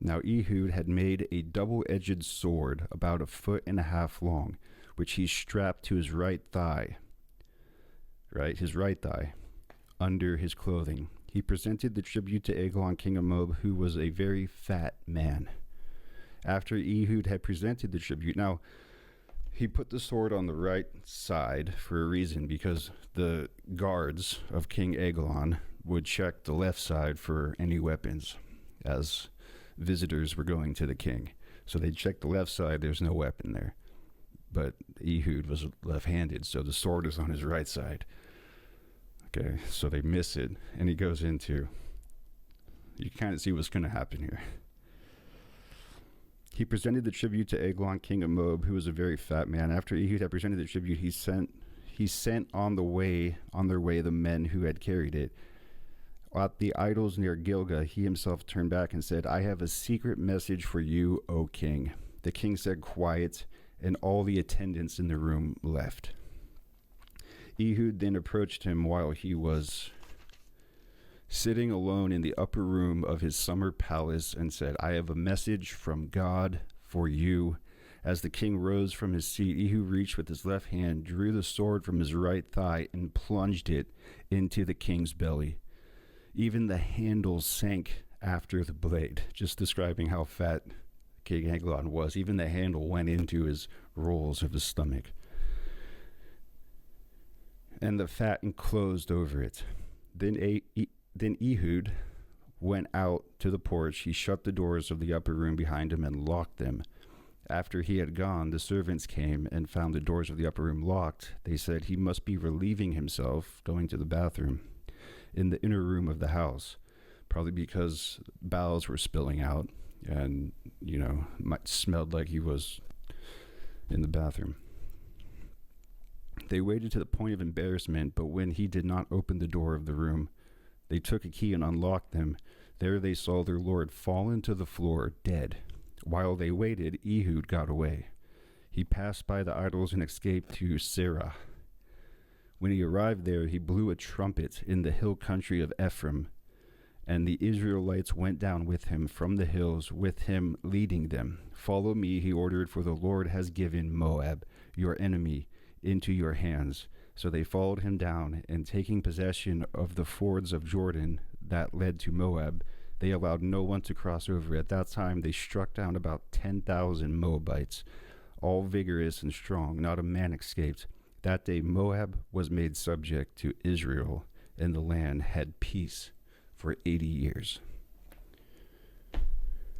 Now Ehud had made a double-edged sword about 1.5 feet long, which he strapped to his right thigh, under his clothing. He presented the tribute to Eglon, king of Moab, who was a very fat man. After Ehud had presented the tribute, now he put the sword on the right side for a reason, because the guards of King Eglon would check the left side for any weapons as visitors were going to the king. So they checked the left side, there's no weapon there. But Ehud was left-handed, so the sword is on his right side. Okay, so they miss it, and he goes into, you kind of see what's going to happen here. He presented the tribute to Eglon, king of Moab, who was a very fat man. After Ehud had presented the tribute, he sent on their way the men who had carried it. At the idols near Gilgal, he himself turned back and said, "I have a secret message for you, O king." The king said, "Quiet," and all the attendants in the room left. Ehud then approached him while he was sitting alone in the upper room of his summer palace and said, "I have a message from God for you." As the king rose from his seat, Ehud reached with his left hand, drew the sword from his right thigh, and plunged it into the king's belly. Even the handle sank after the blade, just describing how fat King Eglon was. Even the handle went into his rolls of his stomach, and the fat enclosed over it. Then Ehud went out to the porch. He shut the doors of the upper room behind him and locked them. After he had gone, the servants came and found the doors of the upper room locked. They said he must be relieving himself, going to the bathroom in the inner room of the house, probably because bowels were spilling out and, smelled like he was in the bathroom. They waited to the point of embarrassment, but when he did not open the door of the room, they took a key and unlocked them. There they saw their lord fallen to the floor, dead. While they waited, Ehud got away. He passed by the idols and escaped to Gera. When he arrived there, he blew a trumpet in the hill country of Ephraim, and the Israelites went down with him from the hills, with him leading them. "Follow me," he ordered, "for the Lord has given Moab, your enemy, into your hands." So they followed him down, and taking possession of the fords of Jordan that led to Moab, they allowed no one to cross over. At that time they struck down about 10,000 Moabites, all vigorous and strong. Not a man escaped. That day Moab was made subject to Israel, and the land had peace for 80 years.